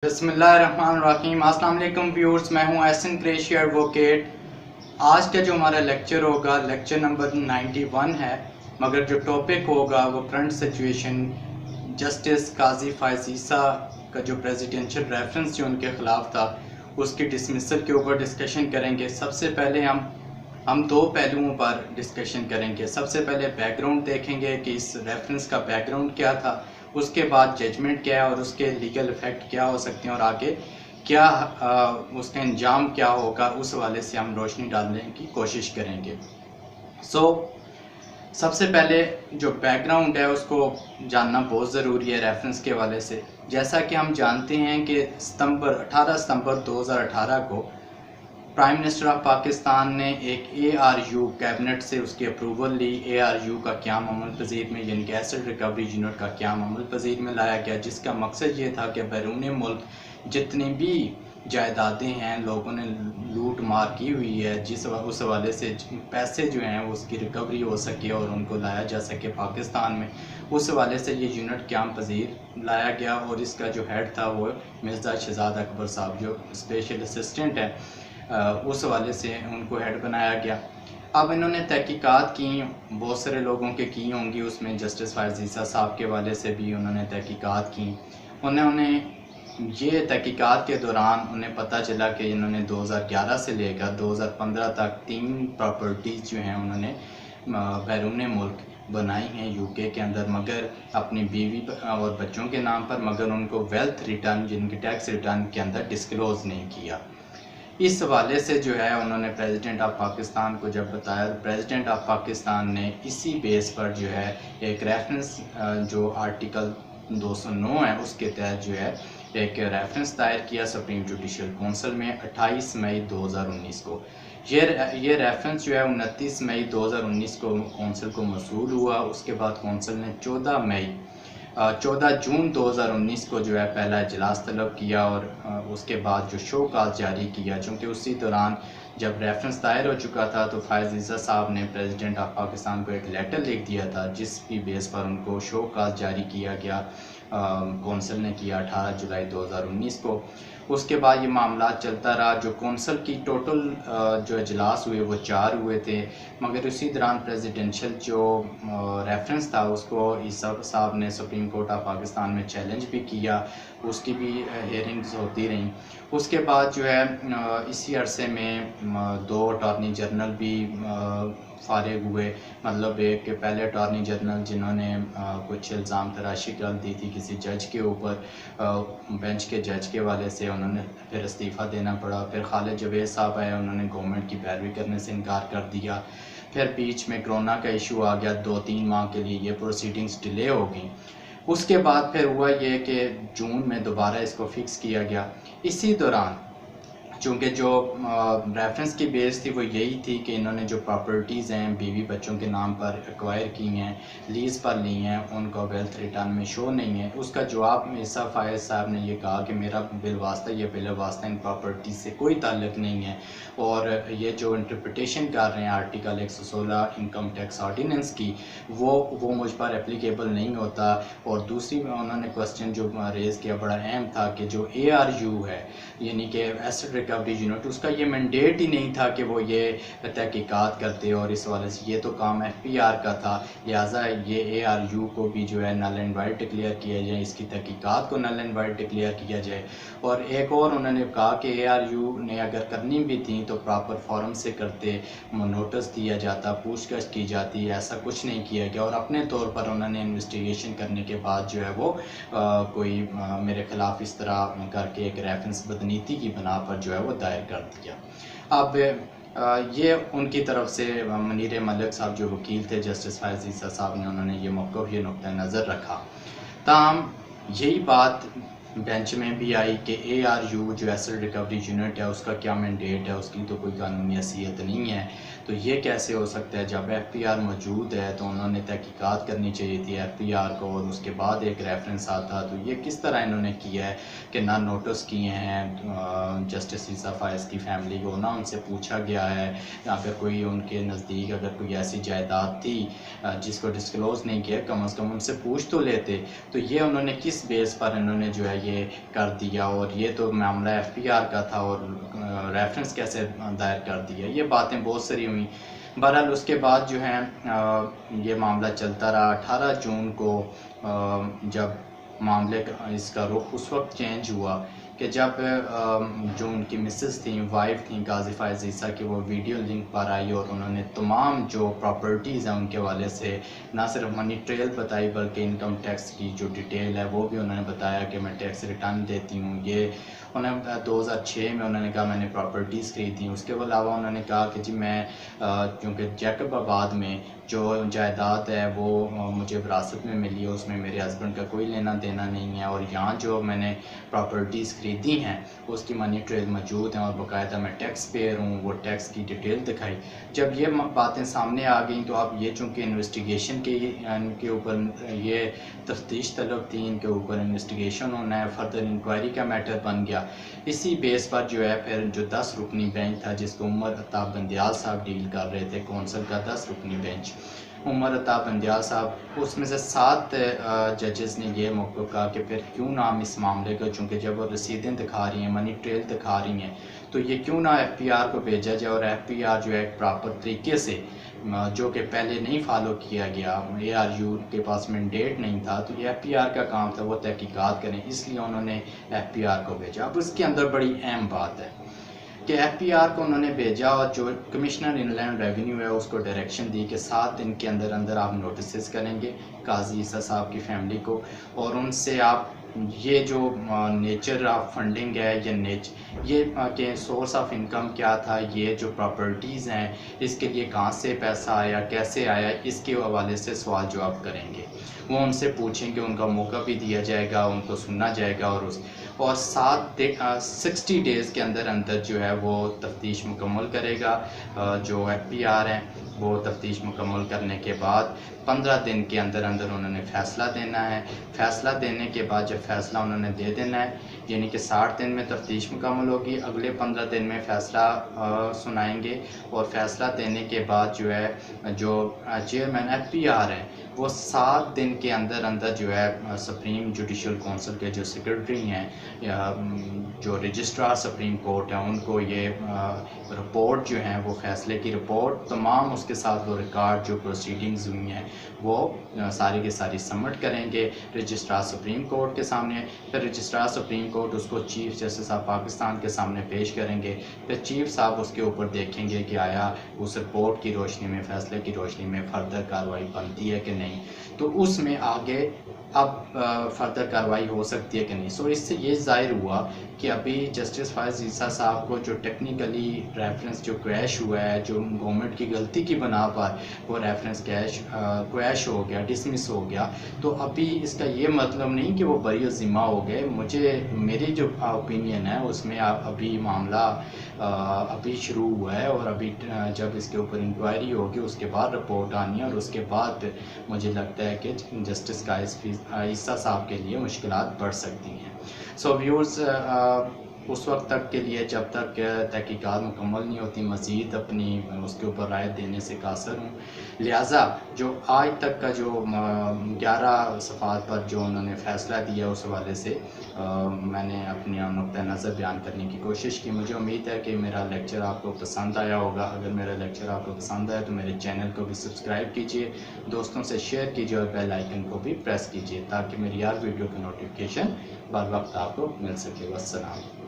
बिस्मिल्लाहिर्रहमानिर्रहीम। अस्सलाम वालेकुम व्यूअर्स, मैं हूं एहसन कुरैशी एडवोकेट। आज का जो हमारा लेक्चर होगा लेक्चर नंबर 91 है, मगर जो टॉपिक होगा वो करंट सिचुएशन जस्टिस काजी फायज़ ईसा का जो प्रेसिडेंशियल रेफरेंस जो उनके ख़िलाफ़ था उसकी डिसमिसल के ऊपर डिस्कशन करेंगे। सबसे पहले हम दो पहलुओं पर डिस्कशन करेंगे। सबसे पहले बैकग्राउंड देखेंगे कि इस रेफरेंस का बैकग्राउंड क्या था, उसके बाद जजमेंट क्या है और उसके लीगल इफ़ेक्ट क्या हो सकते हैं और आगे क्या उसका अंजाम क्या होगा, उस हवाले से हम रोशनी डालने की कोशिश करेंगे। सबसे पहले जो बैकग्राउंड है उसको जानना बहुत ज़रूरी है रेफरेंस के हवाले से। जैसा कि हम जानते हैं कि 18 सितंबर 2018 को प्राइम मिनिस्टर ऑफ पाकिस्तान ने एक ARU कैबिनेट से उसकी अप्रूवल ली। ARU का क़याम अमल पजीर में यानी कि एसेट रिकवरी यूनिट का क़याम अमल पजीर में लाया गया, जिसका मकसद ये था कि बैरून मुल्क जितनी भी जायदादें हैं लोगों ने लूट मार की हुई है, उस हवाले से पैसे जो हैं उसकी रिकवरी हो सके और उनको लाया जा सके पाकिस्तान में। उस हवाले से ये यूनिट क़याम पजीर लाया गया और इसका जो हेड था वो मिर्ज़ा शहजाद अकबर साहब जो स्पेशल असिस्टेंट है, उस हवाले से उनको हेड बनाया गया। अब इन्होंने तहकीकात की, बहुत सारे लोगों के की होंगी, उसमें जस्टिस फायज़ ईसा साहब के हवाले से भी उन्होंने तहकीकात की। उन्होंने ये तहकीकात के दौरान उन्हें पता चला कि इन्होंने 2011 से लेकर 2015 तक 3 प्रॉपर्टीज़ जो हैं उन्होंने बैरून मुल्क बनाई हैं UK के अंदर, मगर अपनी बीवी और बच्चों के नाम पर, मगर उनको वेल्थ रिटर्न जिनके टैक्स रिटर्न के अंदर डिस्क्लोज़ नहीं किया। इस हवाले से जो है उन्होंने प्रेसिडेंट ऑफ पाकिस्तान को जब बताया, प्रेसिडेंट ऑफ पाकिस्तान ने इसी बेस पर जो है एक रेफरेंस जो आर्टिकल 209 है उसके तहत जो है एक रेफरेंस दायर किया सुप्रीम जुडिशल काउंसिल में 28 मई 2019 को। ये रेफरेंस जो है 29 मई 2019 को काउंसिल को मौसूल हुआ। उसके बाद काउंसिल ने 14 जून 2019 को जो है पहला इजलास तलब किया और उसके बाद जो शो काज जारी किया। चूँकि उसी दौरान जब रेफरेंस दायर हो चुका था तो फायज़ ईसा साहब ने प्रेसिडेंट ऑफ पाकिस्तान को एक लेटर लिख दिया था, जिसकी बेस पर उनको शो काज जारी किया गया, कौंसल ने किया 18 जुलाई 2019 को। उसके बाद ये मामला चलता रहा। जो कौंसल की टोटल जो इजलास हुए वो 4 हुए थे, मगर उसी दौरान प्रेसिडेंशियल जो रेफरेंस था उसको ईसा साहब ने सुप्रीम कोर्ट ऑफ पाकिस्तान में चैलेंज भी किया, उसकी भी हेयरिंग्स होती रहीं। उसके बाद जो है इसी अरसे में 2 अटॉर्नी जनरल भी फारिग हुए, मतलब एक के पहले अटॉर्नी जनरल जिन्होंने कुछ इल्ज़ाम तराशी कर दी थी किसी जज के ऊपर, बेंच के जज के वाले से, उन्होंने फिर इस्तीफ़ा देना पड़ा। फिर खालिद जवेद साहब आए, उन्होंने गवर्नमेंट की पैरवी करने से इनकार कर दिया। फिर बीच में कोरोना का इशू आ गया, 2-3 माह के लिए ये प्रोसीडिंग्स डिले हो गई। उसके बाद फिर हुआ ये कि जून में दोबारा इसको फ़िक्स किया गया। इसी दौरान चूँकि जो रेफरेंस की बेस थी वो यही थी कि इन्होंने जो प्रॉपर्टीज़ हैं बीवी बच्चों के नाम पर एक्वायर की हैं, लीज़ पर ली हैं, उनका वेल्थ रिटर्न में शो नहीं है। उसका जवाब मिर्ज़ा फायज़ साहब ने ये कहा कि मेरा बिलवास्ता इन प्रॉपर्टीज़ से कोई ताल्लुक़ नहीं है और ये जो इंटरप्रिटेशन कर रहे हैं आर्टिकल 116 इनकम टैक्स ऑर्डिनेंस की वो मुझ पर एप्लीकेबल नहीं होता। और दूसरी उन्होंने क्वेश्चन जो रेज़ किया बड़ा अहम था कि जो ARU है यानी कि एसेट रिकवरी यूनिट, उसका ये मैंडेट ही नहीं था कि वो ये तहकीकात करते और इस वाले से ये तो काम FPR का था, लिहाजा ये ARU को भी जो है नल एंड वाइड डिक्लेयर किया जाए, इसकी तहकीकात को नल एंड वाइड डिक्लेयर किया जाए। और एक और उन्होंने कहा कि ARU ने अगर करनी भी थी तो प्रॉपर फॉर्म से करते, नोटिस दिया जाता, पूछताछ की जाती, ऐसा कुछ नहीं किया गया। और अपने तौर पर उन्होंने इन्वेस्टिगेशन करने के बाद जो है वो कोई मेरे ख़िलाफ़ इस तरह करके एक रेफरेंस बदनीति की बना पर जो है वो दायर कर दिया। अब ये उनकी तरफ से मुनीर मलिक साहब जो वकील थे जस्टिस फायज़ ईसा साहब ने, उन्होंने ये मौक़िफ़ ये नुक्ता नज़र रखा। ताहम यही बात बेंच में भी आई कि ARU जो एसेट रिकवरी यूनिट है उसका क्या मैंडेट है, उसकी तो कोई कानूनी हैसियत नहीं है, तो ये कैसे हो सकता है। जब FPR मौजूद है तो उन्होंने तहकीकात करनी चाहिए थी FPR को और उसके बाद एक रेफरेंस आता, तो ये किस तरह इन्होंने किया है कि ना नोटिस किए हैं जस्टिस ईसा फायज़ की फ़ैमिली को, ना उनसे पूछा गया है, अगर कोई उनके नज़दीक अगर कोई ऐसी जायदाद थी जिसको डिस्क्लोज़ नहीं किया, कम अज़ कम उनसे पूछ तो लेते। तो ये उन्होंने किस बेस पर इन्होंने जो है ये कर दिया और ये तो मामला FPR का था और रेफरेंस कैसे दायर कर दिया, ये बातें बहुत सारी हुई। बहरहाल उसके बाद जो है ये मामला चलता रहा। 18 जून को जब मामले का इसका रुख उस वक्त चेंज हुआ कि जब जो उनकी मिसेस थी, वाइफ थी काज़िफ़ा अज़ीज़ा की, वो वीडियो लिंक पर आई और उन्होंने तमाम जो प्रॉपर्टीज़ हैं उनके हवाले से ना सिर्फ मनी ट्रेल बताई बल्कि इनकम टैक्स की जो डिटेल है वो भी उन्होंने बताया कि मैं टैक्स रिटर्न देती हूँ। ये उन्होंने 2006 में उन्होंने कहा मैंने प्रॉपर्टीज़ खरीदी। उसके अलावा उन्होंने कहा कि जी मैं क्योंकि जैकबाबाद में जो जायदाद है वो मुझे विरासत में मिली है, उसमें मेरे हस्बैंड का कोई लेना देना नहीं है और यहाँ जो मैंने प्रॉपर्टीज़ खरीदी हैं उसकी मनी ट्रेल मौजूद हैं और बाकायदा मैं टैक्स पेयर हूँ। वो टैक्स की डिटेल दिखाई। जब ये बातें सामने आ गई तो अब ये चूँकि इन्वेस्टिगेशन के इनके ऊपर ये तफ्तीश तलब थी, इनके ऊपर इन्वेस्टिगेशन होना है, फर्दर इंक्वायरी का मैटर बन गया। इसी बेस पर जो है फिर जो 10 रुकनी बेंच था जिसको उमर अताब बंदियाल साहब डील कर रहे थे, कौंसल का 10 रुकनी बेंच, उमर अताब बंदियाल साहब, उसमें से 7 जजेस ने ये मौक़िफ़ कहा कि फिर क्यों ना हम इस मामले को, चूँकि जब वो रसीदें दिखा रही हैं, मनी ट्रेल दिखा रही हैं, तो ये क्यों ना FPR को भेजा जाए और FPR जो है एक प्रॉपर तरीके से जो कि पहले नहीं फॉलो किया गया, ARU के पास मैंडेट नहीं था, तो ये FPR का काम था वो तहकीकात करें, इसलिए उन्होंने FPR को भेजा। अब उसके अंदर बड़ी अहम बात है कि FPR को उन्होंने भेजा और जो कमिश्नर इनलैंड रेवेन्यू है उसको डायरेक्शन दी कि 7 दिन के अंदर अंदर आप नोटिस करेंगे काजी ईसा साहब की फैमिली को और उनसे आप ये जो नेचर ऑफ फंडिंग है या ये के सोर्स ऑफ इनकम क्या था, ये जो प्रॉपर्टीज़ हैं इसके लिए कहाँ से पैसा आया, कैसे आया, इसके हवाले से सवाल जवाब करेंगे। वो उनसे पूछेंगे, उनका मौका भी दिया जाएगा, उनको सुना जाएगा और 60 डेज़ के अंदर अंदर जो है वो तफ्तीश मुकम्मल करेगा। जो FPR हैं वो तफ्तीश मुकम्मल करने के बाद 15 दिन के अंदर अंदर उन्होंने फ़ैसला देना है। फ़ैसला देने के बाद जब फ़ैसला उन्होंने दे देना है, यानी कि 60 दिन में तफ्तीश मुकम्मल होगी, अगले 15 दिन में फ़ैसला सुनाएंगे और फ़ैसला देने के बाद जो है जो चेयरमैन FPR हैं वो 7 दिन के अंदर अंदर जो है सुप्रीम जुडिशल काउंसिल के जो सेक्रेटरी हैं या जो रजिस्ट्रार सुप्रीम कोर्ट है उनको ये रिपोर्ट जो है वो फ़ैसले की रिपोर्ट तमाम उसके साथ वो रिकॉर्ड जो प्रोसीडिंग्स हुई हैं वो सारी की सारी सबमिट करेंगे रजिस्ट्रार सुप्रीम कोर्ट के सामने। फिर रजिस्ट्रार सुप्रीम कोर्ट उसको चीफ जस्टिस ऑफ पाकिस्तान के सामने पेश करेंगे। फिर चीफ साहब उसके ऊपर देखेंगे कि आया उस रिपोर्ट की रोशनी में, फ़ैसले की रोशनी में फ़र्दर कार्रवाई बनती है कि नहीं, तो उसमें आगे अब फर्दर कार्रवाई हो सकती है कि नहीं। सो इससे ये ज़ाहिर हुआ कि अभी जस्टिस फ़ायज़ ईसा साहब को जो टेक्निकली रेफरेंस जो क्रैश हुआ है, जो गवर्नमेंट की गलती की बना पर वो रेफरेंस क्रैश हो गया, डिसमिस हो गया, तो अभी इसका ये मतलब नहीं कि वो बरी ज़िम्मा हो गए। मेरी जो ओपिनियन है उसमें अभी मामला अभी शुरू हुआ है और अभी जब इसके ऊपर इंक्वायरी होगी उसके बाद रिपोर्ट आनी है और उसके बाद मुझे लगता है कि जस्टिस ईसा साहब के लिए मुश्किलात बढ़ सकती हैं। सो व्यूअर्स, उस वक्त तक के लिए जब तक तहकीकात मुकम्मल नहीं होती मज़ीद अपनी उसके ऊपर राय देने से कासर हूँ। लिहाजा जो आज तक का जो 11 सफ़ात पर जो उन्होंने फ़ैसला दिया उस हवाले से मैंने अपनी नुक्ता नज़र बयान करने की कोशिश की। मुझे उम्मीद है कि मेरा लेक्चर आपको पसंद आया होगा। अगर मेरा लेक्चर आपको पसंद आया तो मेरे चैनल को भी सब्सक्राइब कीजिए, दोस्तों से शेयर कीजिए और बेल आइकन को भी प्रेस कीजिए ताकि मेरी हर वीडियो की नोटिफिकेशन बर वक्त आपको मिल सके। वस्सलाम।